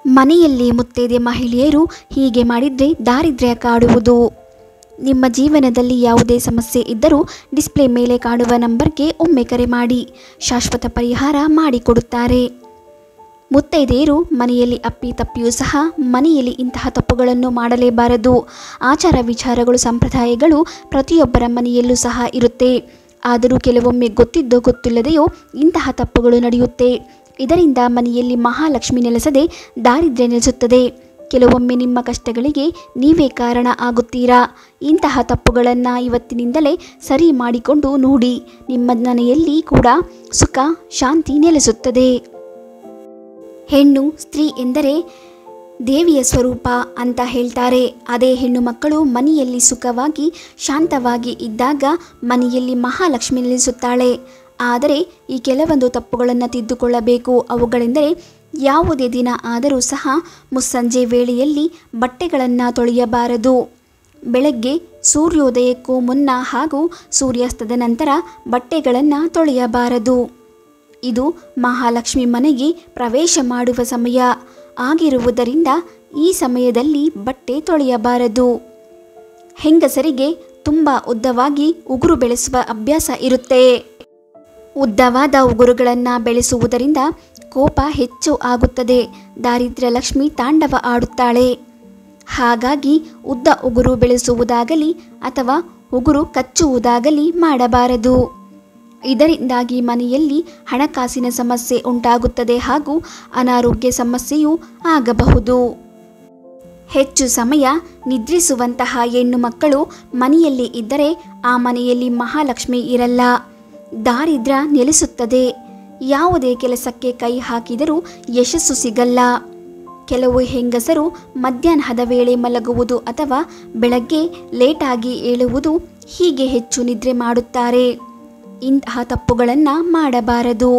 ಮನೆಯಲ್ಲಿ ಮುತ್ತೈದೆ ಮಹಿಳೆಯರು ಹೀಗೆ ಮಾಡಿದರೆ ದಾರಿದ್ರ್ಯ ಕಾಡುವುದು. ನಿಮ್ಮ ಜೀವನದಲ್ಲಿ ಯಾವುದೇ ಸಮಸ್ಯೆ ಇದ್ದರೂ ಡಿಸ್ಪ್ಲೇ ಮೇಲೆ ಕಾಣುವ ನಂಬರ್ಗೆ ಒಮ್ಮೆ ಕರೆ ಮಾಡಿ, ಶಾಶ್ವತ ಪರಿಹಾರ ಮಾಡಿಕೊಡುತ್ತಾರೆ. ಮುತ್ತೈದೆಯರು ಮನೆಯಲ್ಲಿ ಅಪ್ಪಿತಪ್ಪಿಯೂ ಸಹ ಮನೆಯಲ್ಲಿ ಇಂತಹ ತಪ್ಪುಗಳನ್ನು ಮಾಡಲೇಬಾರದು. ಆಚಾರ ವಿಚಾರಗಳು ಸಂಪ್ರದಾಯಗಳು ಪ್ರತಿಯೊಬ್ಬರ ಮನೆಯಲ್ಲೂ ಸಹ ಇರುತ್ತೆ. ಆದರೂ ಕೆಲವೊಮ್ಮೆ ಗೊತ್ತಿದ್ದೋ ಗೊತ್ತಿಲ್ಲದೆಯೋ ಇಂತಹ ತಪ್ಪುಗಳು ನಡೆಯುತ್ತೆ. ಇದರಿಂದ ಮನೆಯಲ್ಲಿ ಮಹಾಲಕ್ಷ್ಮಿ ನೆಲೆಸದೆ ದಾರಿದ್ರ್ಯ ನೆಲೆಸುತ್ತದೆ. ಕೆಲವೊಮ್ಮೆ ನಿಮ್ಮ ಕಷ್ಟಗಳಿಗೆ ನೀವೇ ಕಾರಣ ಆಗುತ್ತೀರಾ. ಇಂತಹ ತಪ್ಪುಗಳನ್ನು ಇವತ್ತಿನಿಂದಲೇ ಸರಿ ಮಾಡಿಕೊಂಡು ನೋಡಿ, ನಿಮ್ಮ ಮನೆಯಲ್ಲಿ ಕೂಡ ಸುಖ ಶಾಂತಿ ನೆಲೆಸುತ್ತದೆ. ಹೆಣ್ಣು ಸ್ತ್ರೀ ಎಂದರೆ ದೇವಿಯ ಸ್ವರೂಪ ಅಂತ ಹೇಳ್ತಾರೆ. ಅದೇ ಹೆಣ್ಣು ಮಕ್ಕಳು ಮನೆಯಲ್ಲಿ ಸುಖವಾಗಿ ಶಾಂತವಾಗಿ ಇದ್ದಾಗ ಮನೆಯಲ್ಲಿ ಮಹಾಲಕ್ಷ್ಮಿ ನೆಲೆಸುತ್ತಾಳೆ. ಆದರೆ ಈ ಕೆಲವೊಂದು ತಪ್ಪುಗಳನ್ನು ತಿದ್ದುಕೊಳ್ಳಬೇಕು. ಅವುಗಳೆಂದರೆ, ಯಾವುದೇ ದಿನ ಆದರೂ ಸಹ ಮುಸ್ಸಂಜೆ ವೇಳೆಯಲ್ಲಿ ಬಟ್ಟೆಗಳನ್ನು ತೊಳೆಯಬಾರದು. ಬೆಳಗ್ಗೆ ಸೂರ್ಯೋದಯಕ್ಕೂ ಮುನ್ನ ಹಾಗೂ ಸೂರ್ಯಾಸ್ತದ ನಂತರ ಬಟ್ಟೆಗಳನ್ನು ತೊಳೆಯಬಾರದು. ಇದು ಮಹಾಲಕ್ಷ್ಮಿ ಮನೆಗೆ ಪ್ರವೇಶ ಮಾಡುವ ಸಮಯ ಆಗಿರುವುದರಿಂದ ಈ ಸಮಯದಲ್ಲಿ ಬಟ್ಟೆ ತೊಳೆಯಬಾರದು. ಹೆಂಗಸರಿಗೆ ತುಂಬ ಉದ್ದವಾಗಿ ಉಗುರು ಬೆಳೆಸುವ ಅಭ್ಯಾಸ ಇರುತ್ತೆ. ಉದ್ದವಾದ ಉಗುರುಗಳನ್ನು ಬೆಳೆಸುವುದರಿಂದ ಕೋಪ ಹೆಚ್ಚು ಆಗುತ್ತದೆ. ದಾರಿದ್ರ್ಯ ಲಕ್ಷ್ಮಿ ತಾಂಡವ ಆಡುತ್ತಾಳೆ. ಹಾಗಾಗಿ ಉದ್ದ ಉಗುರು ಬೆಳೆಸುವುದಾಗಲಿ ಅಥವಾ ಉಗುರು ಕಚ್ಚುವುದಾಗಲಿ ಮಾಡಬಾರದು. ಇದರಿಂದಾಗಿ ಮನೆಯಲ್ಲಿ ಹಣಕಾಸಿನ ಸಮಸ್ಯೆ ಉಂಟಾಗುತ್ತದೆ ಹಾಗೂ ಅನಾರೋಗ್ಯ ಸಮಸ್ಯೆಯೂ ಆಗಬಹುದು. ಹೆಚ್ಚು ಸಮಯ ನಿದ್ರಿಸುವಂತಹ ಹೆಣ್ಣು ಮಕ್ಕಳು ಮನೆಯಲ್ಲಿ ಇದ್ದರೆ ಆ ಮನೆಯಲ್ಲಿ ಮಹಾಲಕ್ಷ್ಮಿ ಇರಲ್ಲ, ದಾರಿದ್ರ್ಯ ನೆಲೆಸುತ್ತದೆ. ಯಾವುದೇ ಕೆಲಸಕ್ಕೆ ಕೈ ಹಾಕಿದರೂ ಯಶಸ್ಸು ಸಿಗಲ್ಲ. ಕೆಲವು ಹೆಂಗಸರು ಮಧ್ಯಾಹ್ನದ ವೇಳೆ ಮಲಗುವುದು ಅಥವಾ ಬೆಳಗ್ಗೆ ಲೇಟಾಗಿ ಏಳುವುದು, ಹೀಗೆ ಹೆಚ್ಚು ನಿದ್ರೆ ಮಾಡುತ್ತಾರೆ. ಇಂತಹ ತಪ್ಪುಗಳನ್ನು ಮಾಡಬಾರದು.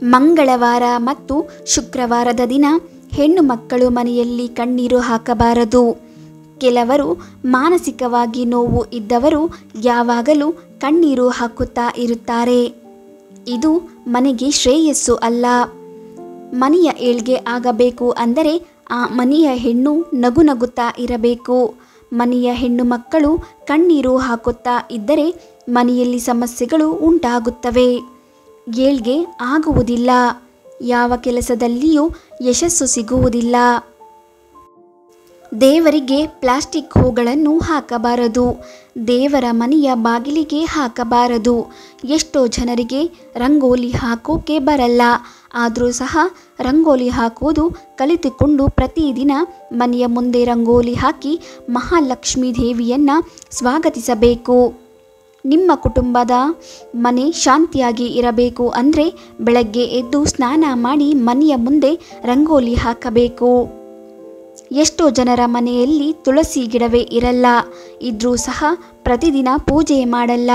ಮಂಗಳವಾರ ಮತ್ತು ಶುಕ್ರವಾರದ ದಿನ ಹೆಣ್ಣು ಮಕ್ಕಳು ಮನೆಯಲ್ಲಿ ಕಣ್ಣೀರು ಹಾಕಬಾರದು. ಕೆಲವರು ಮಾನಸಿಕವಾಗಿ ನೋವು ಇದ್ದವರು ಯಾವಾಗಲೂ ಕಣ್ಣೀರು ಹಾಕುತ್ತಾ ಇರುತ್ತಾರೆ. ಇದು ಮನೆಗೆ ಶ್ರೇಯಸ್ಸು ಅಲ್ಲ. ಮನೆಯ ಏಳ್ಗೆ ಆಗಬೇಕು ಅಂದರೆ ಆ ಮನೆಯ ಹೆಣ್ಣು ನಗು ನಗುತ್ತಾ ಇರಬೇಕು. ಮನೆಯ ಹೆಣ್ಣು ಮಕ್ಕಳು ಕಣ್ಣೀರು ಹಾಕುತ್ತಾ ಇದ್ದರೆ ಮನೆಯಲ್ಲಿ ಸಮಸ್ಯೆಗಳು ಉಂಟಾಗುತ್ತವೆ. ಏಳ್ಗೆ ಆಗುವುದಿಲ್ಲ. ಯಾವ ಕೆಲಸದಲ್ಲಿಯೂ ಯಶಸ್ಸು ಸಿಗುವುದಿಲ್ಲ. ದೇವರಿಗೆ ಪ್ಲಾಸ್ಟಿಕ್ ಹೂಗಳನ್ನು ಹಾಕಬಾರದು. ದೇವರ ಮನೆಯ ಬಾಗಿಲಿಗೆ ಹಾಕಬಾರದು. ಎಷ್ಟೋ ಜನರಿಗೆ ರಂಗೋಲಿ ಹಾಕೋಕೆ ಬರಲ್ಲ. ಆದರೂ ಸಹ ರಂಗೋಲಿ ಹಾಕುವುದು ಕಲಿತುಕೊಂಡು ಪ್ರತಿದಿನ ಮನೆಯ ಮುಂದೆ ರಂಗೋಲಿ ಹಾಕಿ ಮಹಾಲಕ್ಷ್ಮೀ ದೇವಿಯನ್ನು ಸ್ವಾಗತಿಸಬೇಕು. ನಿಮ್ಮ ಕುಟುಂಬದ ಮನೆ ಶಾಂತಿಯಾಗಿ ಇರಬೇಕು ಅಂದರೆ ಬೆಳಗ್ಗೆ ಎದ್ದು ಸ್ನಾನ ಮಾಡಿ ಮನೆಯ ಮುಂದೆ ರಂಗೋಲಿ ಹಾಕಬೇಕು. ಎಷ್ಟೋ ಜನರ ಮನೆಯಲ್ಲಿ ತುಳಸಿ ಗಿಡವೇ ಇರಲ್ಲ. ಇದ್ರೂ ಸಹ ಪ್ರತಿದಿನ ಪೂಜೆ ಮಾಡಲ್ಲ.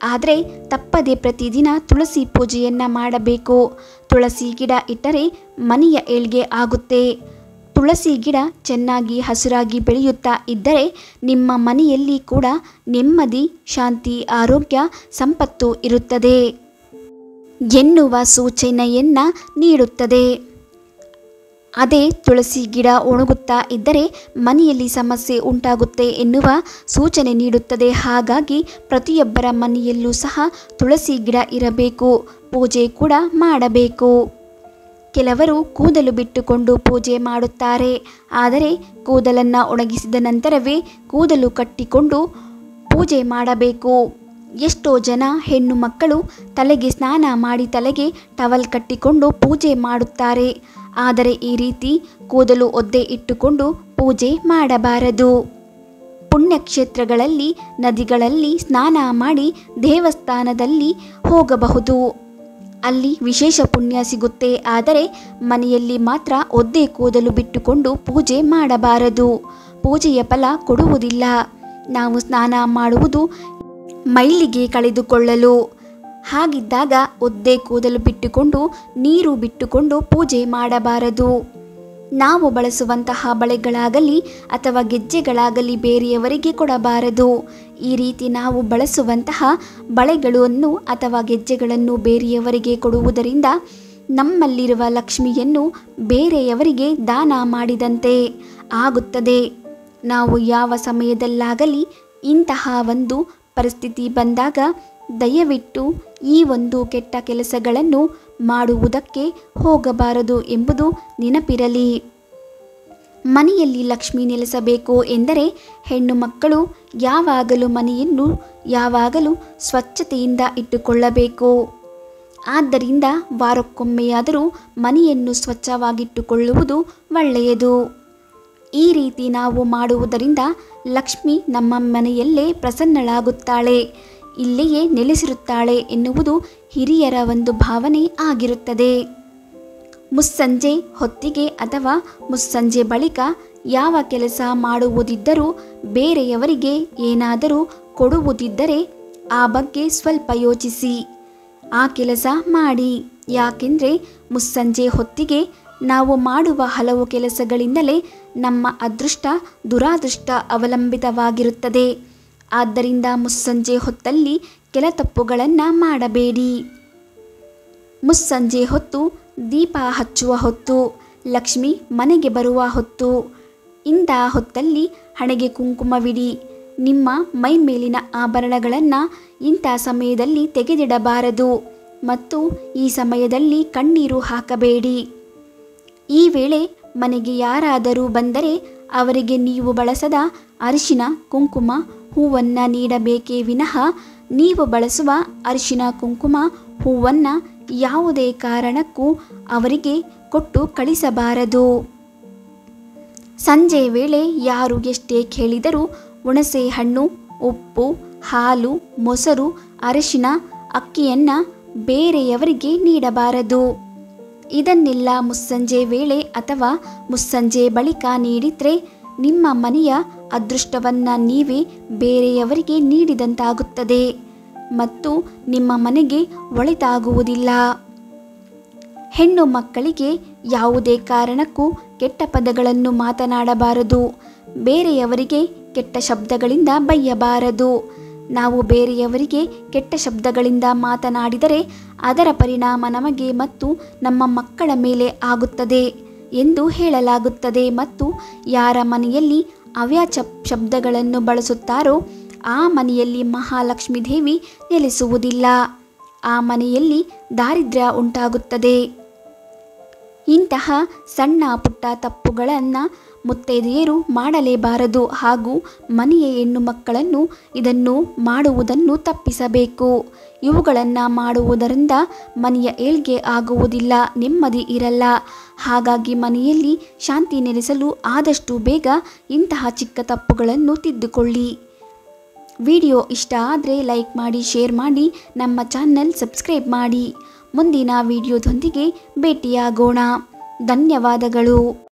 ಆದರೆ ತಪ್ಪದೆ ಪ್ರತಿದಿನ ತುಳಸಿ ಪೂಜೆಯನ್ನು ಮಾಡಬೇಕು. ತುಳಸಿ ಗಿಡ ಇಟ್ಟರೆ ಮನೆಯ ಏಳ್ಗೆ ಆಗುತ್ತೆ. ತುಳಸಿ ಗಿಡ ಚೆನ್ನಾಗಿ ಹಸುರಾಗಿ ಬೆಳೆಯುತ್ತಾ ಇದ್ದರೆ ನಿಮ್ಮ ಮನೆಯಲ್ಲಿ ಕೂಡ ನೆಮ್ಮದಿ, ಶಾಂತಿ, ಆರೋಗ್ಯ, ಸಂಪತ್ತು ಇರುತ್ತದೆ ಎನ್ನುವ ಸೂಚನೆಯನ್ನು ನೀಡುತ್ತದೆ. ಅದೇ ತುಳಸಿ ಗಿಡ ಒಣಗುತ್ತಾ ಇದ್ದರೆ ಮನೆಯಲ್ಲಿ ಸಮಸ್ಯೆ ಉಂಟಾಗುತ್ತೆ ಎನ್ನುವ ಸೂಚನೆ ನೀಡುತ್ತದೆ. ಹಾಗಾಗಿ ಪ್ರತಿಯೊಬ್ಬರ ಮನೆಯಲ್ಲೂ ಸಹ ತುಳಸಿ ಗಿಡ ಇರಬೇಕು. ಪೂಜೆ ಕೂಡ ಮಾಡಬೇಕು. ಕೆಲವರು ಕೂದಲು ಬಿಟ್ಟುಕೊಂಡು ಪೂಜೆ ಮಾಡುತ್ತಾರೆ. ಆದರೆ ಕೂದಲನ್ನು ಒಣಗಿಸಿದ ನಂತರವೇ ಕೂದಲು ಕಟ್ಟಿಕೊಂಡು ಪೂಜೆ ಮಾಡಬೇಕು. ಎಷ್ಟೋ ಜನ ಹೆಣ್ಣು ಮಕ್ಕಳು ತಲೆಗೆ ಸ್ನಾನ ಮಾಡಿ ತಲೆಗೆ ಟವಲ್ ಕಟ್ಟಿಕೊಂಡು ಪೂಜೆ ಮಾಡುತ್ತಾರೆ. ಆದರೆ ಈ ರೀತಿ ಕೂದಲು ಒದ್ದೆ ಇಟ್ಟುಕೊಂಡು ಪೂಜೆ ಮಾಡಬಾರದು. ಪುಣ್ಯಕ್ಷೇತ್ರಗಳಲ್ಲಿ, ನದಿಗಳಲ್ಲಿ ಸ್ನಾನ ಮಾಡಿ ದೇವಸ್ಥಾನದಲ್ಲಿ ಹೋಗಬಹುದು. ಅಲ್ಲಿ ವಿಶೇಷ ಪುಣ್ಯ ಸಿಗುತ್ತೆ. ಆದರೆ ಮನೆಯಲ್ಲಿ ಮಾತ್ರ ಒದ್ದೆ ಕೂದಲು ಬಿಟ್ಟುಕೊಂಡು ಪೂಜೆ ಮಾಡಬಾರದು. ಪೂಜೆಯ ಫಲ ಕೊಡುವುದಿಲ್ಲ. ನಾವು ಸ್ನಾನ ಮಾಡುವುದು ಮೈಲಿಗೆ ಕಳೆದುಕೊಳ್ಳಲು. ಹಾಗಿದ್ದಾಗ ಒದ್ದೆ ಕೂದಲು ಬಿಟ್ಟುಕೊಂಡು ನೀರು ಬಿಟ್ಟುಕೊಂಡು ಪೂಜೆ ಮಾಡಬಾರದು. ನಾವು ಬಳಸುವಂತಹ ಬಳೆಗಳಾಗಲಿ ಅಥವಾ ಗೆಜ್ಜೆಗಳಾಗಲಿ ಬೇರೆಯವರಿಗೆ ಕೊಡಬಾರದು. ಈ ರೀತಿ ನಾವು ಬಳಸುವಂತಹ ಬಳೆಗಳನ್ನು ಅಥವಾ ಗೆಜ್ಜೆಗಳನ್ನು ಬೇರೆಯವರಿಗೆ ಕೊಡುವುದರಿಂದ ನಮ್ಮಲ್ಲಿರುವ ಲಕ್ಷ್ಮಿಯನ್ನು ಬೇರೆಯವರಿಗೆ ದಾನ ಮಾಡಿದಂತೆ ಆಗುತ್ತದೆ. ನಾವು ಯಾವ ಸಮಯದಲ್ಲಾಗಲಿ ಇಂತಹ ಒಂದು ಪರಿಸ್ಥಿತಿ ಬಂದಾಗ ದಯವಿಟ್ಟು ಈ ಒಂದು ಕೆಟ್ಟ ಕೆಲಸಗಳನ್ನು ಮಾಡುವುದಕ್ಕೆ ಹೋಗಬಾರದು ಎಂಬುದು ನೆನಪಿರಲಿ. ಮನೆಯಲ್ಲಿ ಲಕ್ಷ್ಮಿ ನೆಲೆಸಬೇಕು ಎಂದರೆ ಹೆಣ್ಣು ಮಕ್ಕಳು ಮನೆಯನ್ನು ಯಾವಾಗಲೂ ಸ್ವಚ್ಛತೆಯಿಂದ ಇಟ್ಟುಕೊಳ್ಳಬೇಕು. ಆದ್ದರಿಂದ ವಾರಕ್ಕೊಮ್ಮೆಯಾದರೂ ಮನೆಯನ್ನು ಸ್ವಚ್ಛವಾಗಿಟ್ಟುಕೊಳ್ಳುವುದು ಒಳ್ಳೆಯದು. ಈ ರೀತಿ ನಾವು ಮಾಡುವುದರಿಂದ ಲಕ್ಷ್ಮಿ ನಮ್ಮ ಮನೆಯಲ್ಲೇ ಪ್ರಸನ್ನಳಾಗುತ್ತಾಳೆ, ಇಲ್ಲಿಯೇ ನೆಲೆಸಿರುತ್ತಾಳೆ ಎನ್ನುವುದು ಹಿರಿಯರ ಒಂದು ಭಾವನೆ ಆಗಿರುತ್ತದೆ. ಮುಸ್ಸಂಜೆ ಹೊತ್ತಿಗೆ ಅಥವಾ ಮುಸ್ಸಂಜೆ ಬಳಿಕ ಯಾವ ಕೆಲಸ ಮಾಡುವುದಿದ್ದರೂ, ಬೇರೆಯವರಿಗೆ ಏನಾದರೂ ಕೊಡುವುದಿದ್ದರೆ ಆ ಬಗ್ಗೆ ಸ್ವಲ್ಪ ಯೋಚಿಸಿ ಆ ಕೆಲಸ ಮಾಡಿ. ಯಾಕೆಂದರೆ ಮುಸ್ಸಂಜೆ ಹೊತ್ತಿಗೆ ನಾವು ಮಾಡುವ ಹಲವು ಕೆಲಸಗಳಿಂದಲೇ ನಮ್ಮ ಅದೃಷ್ಟ ದುರಾದೃಷ್ಟ ಅವಲಂಬಿತವಾಗಿರುತ್ತದೆ. ಆದ್ದರಿಂದ ಮುಸ್ಸಂಜೆ ಹೊತ್ತಲ್ಲಿ ಕೆಲ ತಪ್ಪುಗಳನ್ನು ಮಾಡಬೇಡಿ. ಮುಸ್ಸಂಜೆ ಹೊತ್ತು ದೀಪ ಹಚ್ಚುವ ಹೊತ್ತು, ಲಕ್ಷ್ಮಿ ಮನೆಗೆ ಬರುವ ಹೊತ್ತು. ಇಂಥ ಹೊತ್ತಲ್ಲಿ ಹಣೆಗೆ ಕುಂಕುಮವಿಡಿ. ನಿಮ್ಮ ಮೈ ಮೇಲಿನ ಆಭರಣಗಳನ್ನು ಇಂಥ ಸಮಯದಲ್ಲಿ ತೆಗೆದಿಡಬಾರದು ಮತ್ತು ಈ ಸಮಯದಲ್ಲಿ ಕಣ್ಣೀರು ಹಾಕಬೇಡಿ. ಈ ವೇಳೆ ಮನೆಗೆ ಯಾರಾದರೂ ಬಂದರೆ ಅವರಿಗೆ ನೀವು ಬಳಸದ ಅರಿಶಿನ ಕುಂಕುಮ ಹೂವನ್ನು ನೀಡಬೇಕೇ ವಿನಃ ನೀವು ಬಳಸುವ ಅರಿಶಿನ ಕುಂಕುಮ ಹೂವನ್ನು ಯಾವುದೇ ಕಾರಣಕ್ಕೂ ಅವರಿಗೆ ಕೊಟ್ಟು ಕಳಿಸಬಾರದು. ಸಂಜೆ ವೇಳೆ ಯಾರು ಎಷ್ಟೇ ಕೇಳಿದರೂ ಹುಣಸೆ ಹಣ್ಣು, ಉಪ್ಪು, ಹಾಲು, ಮೊಸರು, ಅರಿಶಿನ, ಅಕ್ಕಿಯನ್ನು ಬೇರೆಯವರಿಗೆ ನೀಡಬಾರದು. ಇದನ್ನೆಲ್ಲ ಮುಸ್ಸಂಜೆ ವೇಳೆ ಅಥವಾ ಮುಸ್ಸಂಜೆ ಬಳಿಕ ನೀಡಿದರೆ ನಿಮ್ಮ ಮನೆಯ ಅದೃಷ್ಟವನ್ನು ನೀವೇ ಬೇರೆಯವರಿಗೆ ನೀಡಿದಂತಾಗುತ್ತದೆ ಮತ್ತು ನಿಮ್ಮ ಮನೆಗೆ ಒಳಿತಾಗುವುದಿಲ್ಲ. ಹೆಣ್ಣು ಮಕ್ಕಳಿಗೆ ಯಾವುದೇ ಕಾರಣಕ್ಕೂ ಕೆಟ್ಟ ಪದಗಳನ್ನು ಮಾತನಾಡಬಾರದು. ಬೇರೆಯವರಿಗೆ ಕೆಟ್ಟ ಶಬ್ದಗಳಿಂದ ಬೈಯಬಾರದು. ನಾವು ಬೇರೆಯವರಿಗೆ ಕೆಟ್ಟ ಶಬ್ದಗಳಿಂದ ಮಾತನಾಡಿದರೆ ಅದರ ಪರಿಣಾಮ ನಮಗೆ ಮತ್ತು ನಮ್ಮ ಮಕ್ಕಳ ಮೇಲೆ ಆಗುತ್ತದೆ ಎಂದು ಹೇಳಲಾಗುತ್ತದೆ. ಮತ್ತು ಯಾರ ಮನೆಯಲ್ಲಿ ಅವ್ಯಾಚ ಶಬ್ದಗಳನ್ನು ಬಳಸುತ್ತಾರೋ ಆ ಮನೆಯಲ್ಲಿ ಮಹಾಲಕ್ಷ್ಮೀ ದೇವಿ ನೆಲೆಸುವುದಿಲ್ಲ. ಆ ಮನೆಯಲ್ಲಿ ದಾರಿದ್ರ್ಯ ಉಂಟಾಗುತ್ತದೆ. ಇಂತಹ ಸಣ್ಣ ಪುಟ್ಟ ತಪ್ಪುಗಳನ್ನು ಮುತ್ತೈದೆಯರು ಮಾಡಲೇಬಾರದು ಹಾಗೂ ಮನೆಯ ಹೆಣ್ಣು ಮಕ್ಕಳನ್ನು ಇದನ್ನು ಮಾಡುವುದನ್ನು ತಪ್ಪಿಸಬೇಕು. ಇವುಗಳನ್ನು ಮಾಡುವುದರಿಂದ ಮನೆಯ ಏಳ್ಗೆ ಆಗುವುದಿಲ್ಲ, ನೆಮ್ಮದಿ ಇರಲ್ಲ. ಹಾಗಾಗಿ ಮನೆಯಲ್ಲಿ ಶಾಂತಿ ನೆಲೆಸಲು ಆದಷ್ಟು ಬೇಗ ಇಂತಹ ಚಿಕ್ಕ ತಪ್ಪುಗಳನ್ನು ತಿದ್ದುಕೊಳ್ಳಿ. ವಿಡಿಯೋ ಇಷ್ಟ ಆದರೆ ಲೈಕ್ ಮಾಡಿ, ಶೇರ್ ಮಾಡಿ, ನಮ್ಮ ಚಾನೆಲ್ ಸಬ್ಸ್ಕ್ರೈಬ್ ಮಾಡಿ. ಮುಂದಿನ ವಿಡಿಯೋದೊಂದಿಗೆ ಭೇಟಿಯಾಗೋಣ. ಧನ್ಯವಾದಗಳು.